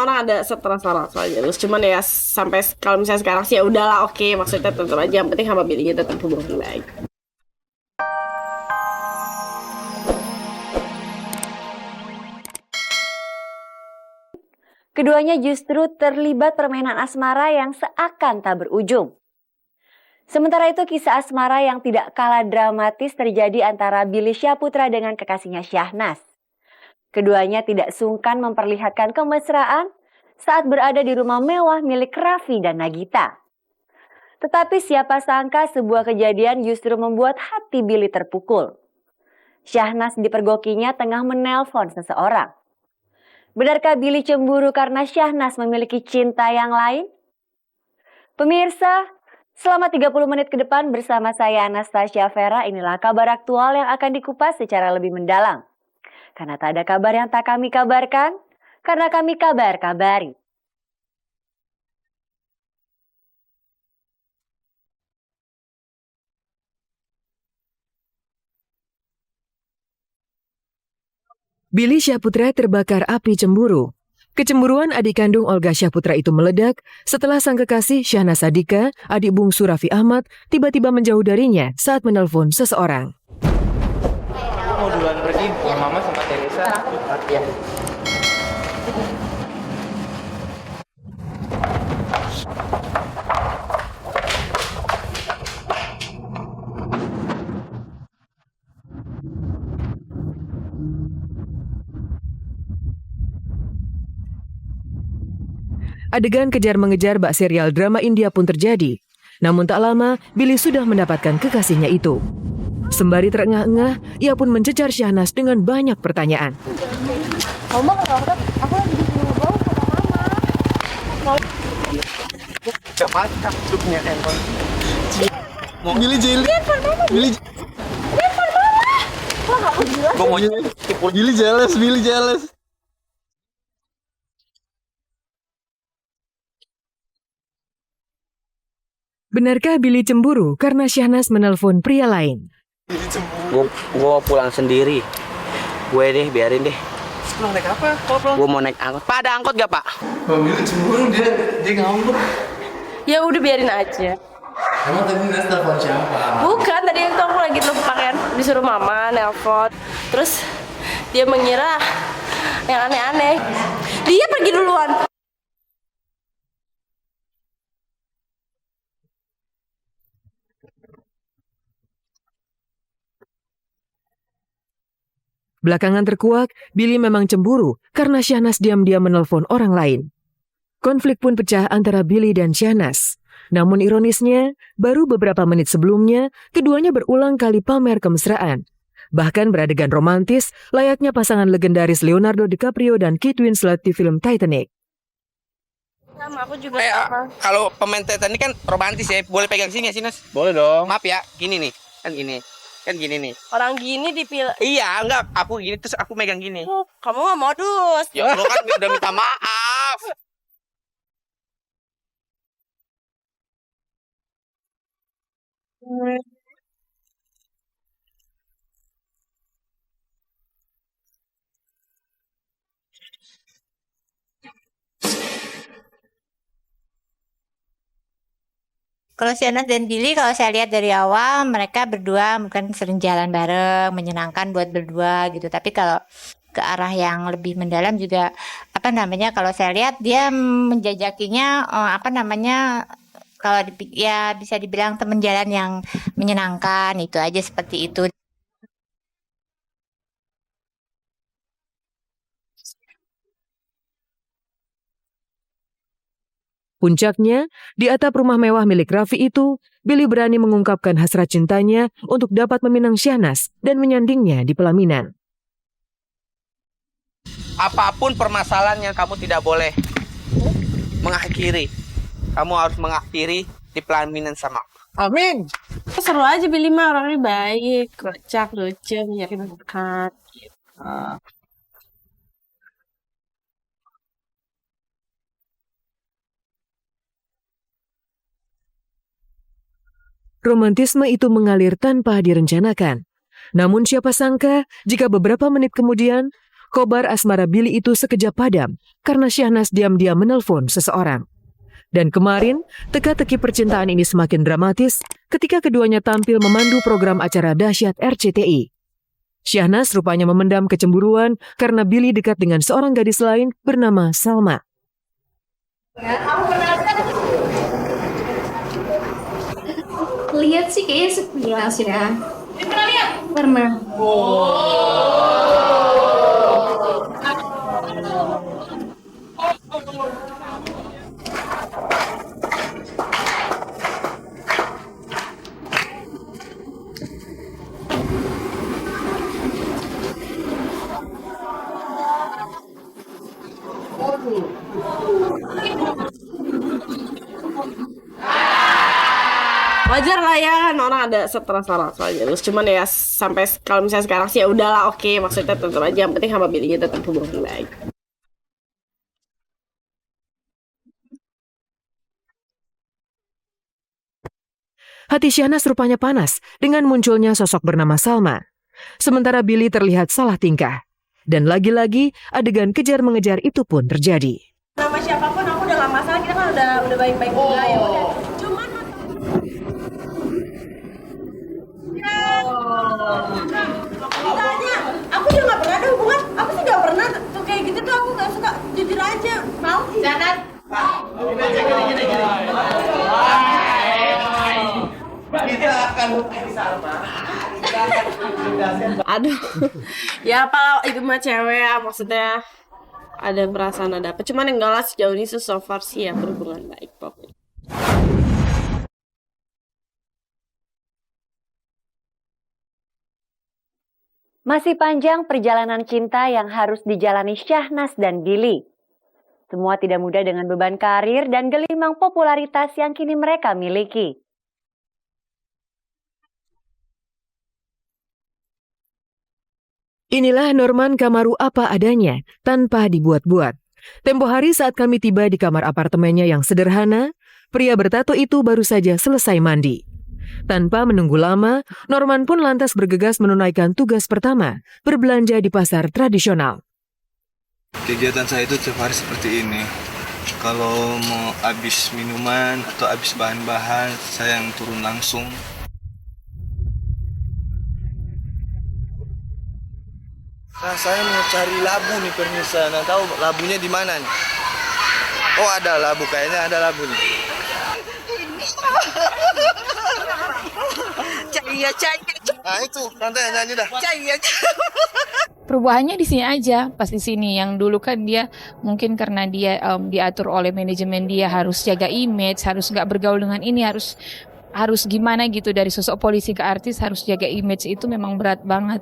orang ada rasa aja terus, cuman ya sampai kalau misalnya sekarang sih ya udahlah, oke, maksudnya tetap aja yang penting sama Billy-nya tetap hubungan baik. Keduanya justru terlibat permainan asmara yang seakan tak berujung. Sementara itu kisah asmara yang tidak kalah dramatis terjadi antara Billy Syahputra dengan kekasihnya Syahnas. Keduanya tidak sungkan memperlihatkan kemesraan saat berada di rumah mewah milik Raffi dan Nagita. Tetapi siapa sangka sebuah kejadian justru membuat hati Billy terpukul. Syahnas dipergokinya tengah menelpon seseorang. Benarkah Billy cemburu karena Syahnas memiliki cinta yang lain? Pemirsa, selama 30 menit ke depan bersama saya Anastasia Vera, inilah kabar aktual yang akan dikupas secara lebih mendalam. Karena tak ada kabar yang tak kami kabarkan, karena kami kabar-kabari. Billy Syahputra terbakar api cemburu. Kecemburuan adik kandung Olga Syahputra itu meledak setelah sang kekasih Syahnas Adika, adik bungsu Raffi Ahmad, tiba-tiba menjauh darinya saat menelpon seseorang. Aku mau duluan pergi, Mama sama Teresa. Ya. Adegan kejar-mengejar bak serial drama India pun terjadi. Namun tak lama, Billy sudah mendapatkan kekasihnya itu. Sembari terengah-engah, ia pun mencecar Syahnas dengan banyak pertanyaan. Mama kalau aku lagi di bawah sama Mama. Coba capcuknya handphone. Billy jealous. Billy Wah, kamu gila. Gue mau Billy jealous. Benarkah Billy cemburu karena Syahnas menelpon pria lain? Gue pulang sendiri. Gue deh, biarin deh. Pulang naik apa? Kalau pulang? Gue mau naik angkot. Pak, ada angkot gak, Pak? Bang Billy cemburu, dia ngambek. Ya udah biarin aja. Emang tadi Nas telepon siapa? Bukan, tadi itu aku lagi lupa kan, disuruh mama nelpon. Terus dia mengira yang aneh-aneh. Dia pergi duluan. Belakangan terkuak, Billy memang cemburu karena Syahnas diam-diam menelpon orang lain. Konflik pun pecah antara Billy dan Syahnas. Namun ironisnya, baru beberapa menit sebelumnya, keduanya berulang kali pamer kemesraan. Bahkan beradegan romantis, layaknya pasangan legendaris Leonardo DiCaprio dan Kate Winslet di film Titanic. Sama aku juga sama. Kalau pemain Titanic kan romantis ya. Boleh pegang sini ya, Sinas? Boleh dong. Maaf ya, gini nih. Kan gini nih. Orang gini dipilih. Iya, enggak. Aku gini, terus aku megang gini. Kamu nggak modus. Ya, lo kan udah minta maaf. Kalau Syahnas dan Billy, kalau saya lihat dari awal, mereka berdua mungkin sering jalan bareng, menyenangkan buat berdua gitu. Tapi kalau ke arah yang lebih mendalam juga, kalau saya lihat dia menjajakinya, kalau ya bisa dibilang teman jalan yang menyenangkan, itu aja seperti itu. Puncaknya, di atap rumah mewah milik Raffi itu, Billy berani mengungkapkan hasrat cintanya untuk dapat meminang Syahnas dan menyandingnya di pelaminan. Apapun permasalahan yang kamu tidak boleh mengakhiri. Kamu harus mengakhiri di pelaminan sama aku. Amin. Seru aja Billy mah, orangnya baik, kocak, lucu, nyakin dekat. Romantisme itu mengalir tanpa direncanakan. Namun siapa sangka jika beberapa menit kemudian, kobar asmara Billy itu sekejap padam karena Syahnas diam-diam menelpon seseorang. Dan kemarin, teka-teki percintaan ini semakin dramatis ketika keduanya tampil memandu program acara dahsyat RCTI. Syahnas rupanya memendam kecemburuan karena Billy dekat dengan seorang gadis lain bernama Salma. Lihat sih kayaknya sekilas ya. Pernah lihat? Pernah. Wajar lah ya, kan orang ada rasa jealous. Cuman ya sampai kalau misalnya sekarang sih ya udahlah, oke, maksudnya tetap aja yang penting sama Billy tetap hubungan baik. Hati Syahnas rupanya panas dengan munculnya sosok bernama Salma. Sementara Billy terlihat salah tingkah. Dan lagi-lagi adegan kejar-mengejar itu pun terjadi. Sama siapapun aku udah gak masalah, kita kan udah baik-baik juga ya udah. Cuman ditanya, aku juga gak pernah ada hubungan, aku sih gak pernah tuh kayak gitu tuh, aku gak suka, jujur aja. Mau? Jangan. Kita akan Salma. Aduh, ya apa itu mah cewek ya, maksudnya ada perasaan ada apa. Cuman enggak lah, sejauh ini so far sih ya berhubungan baik pokoknya. Masih panjang perjalanan cinta yang harus dijalani Syahnas dan Billy. Semua tidak mudah dengan beban karir dan gelimang popularitas yang kini mereka miliki. Inilah Norman Kamaru apa adanya, tanpa dibuat-buat. Tempo hari saat kami tiba di kamar apartemennya yang sederhana, pria bertato itu baru saja selesai mandi. Tanpa menunggu lama, Norman pun lantas bergegas menunaikan tugas pertama, berbelanja di pasar tradisional. Kegiatan saya itu tiap hari seperti ini. Kalau mau habis minuman atau habis bahan-bahan, saya yang turun langsung. Nah, saya mau cari labu nih pemirsa. Nah, tahu labunya di mana nih? Oh, ada labu, kayaknya ada labu nih. Nah, itu nanti nyanyi dah. Perubahannya di sini aja, pas di sini. Yang dulu kan dia mungkin karena dia diatur oleh manajemen, dia harus jaga image, harus nggak bergaul dengan ini, harus gimana gitu, dari sosok polisi ke artis harus jaga image, itu memang berat banget.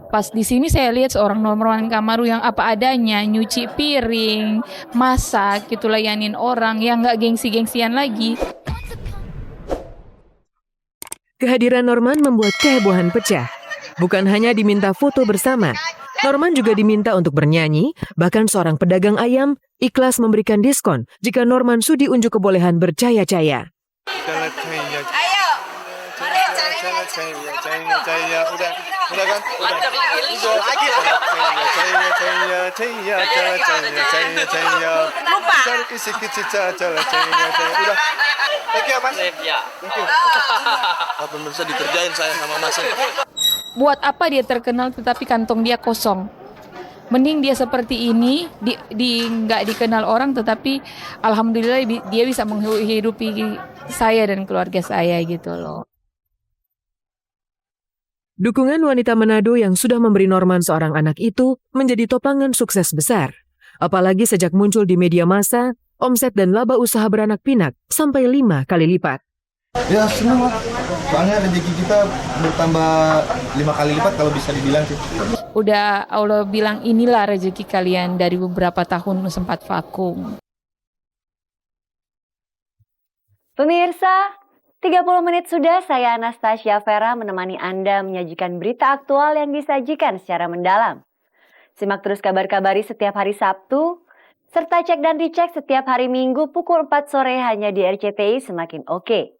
Pas di sini saya lihat seorang Norman Kamaru yang apa adanya, nyuci piring, masak, gitu, layanin orang, yang nggak gengsi-gengsian lagi. Kehadiran Norman membuat kehebohan pecah. Bukan hanya diminta foto bersama, Norman juga diminta untuk bernyanyi, bahkan seorang pedagang ayam ikhlas memberikan diskon jika Norman sudi unjuk kebolehan bercaya-caya. Ayo, mari caya. Udah kan? Lupa. Udah. Thank you, Mas. Thank you. Apa bisa dikerjain saya sama Mas? Buat apa dia terkenal tetapi kantong dia kosong? Mending dia seperti ini, nggak dikenal orang, tetapi alhamdulillah dia bisa menghidupi saya dan keluarga saya gitu loh. Dukungan wanita Manado yang sudah memberi Norman seorang anak itu menjadi topangan sukses besar. Apalagi sejak muncul di media massa, omset dan laba usaha beranak pinak sampai 5 kali lipat. Ya senang lah, soalnya rezeki kita bertambah 5 kali lipat kalau bisa dibilang sih. Udah Allah bilang inilah rezeki kalian, dari beberapa tahun sempat vakum. Pemirsa, 30 menit sudah saya Anastasia Vera menemani Anda menyajikan berita aktual yang disajikan secara mendalam. Simak terus kabar-kabari setiap hari Sabtu, serta cek dan dicek setiap hari Minggu pukul 4 sore hanya di RCTI Semakin Oke.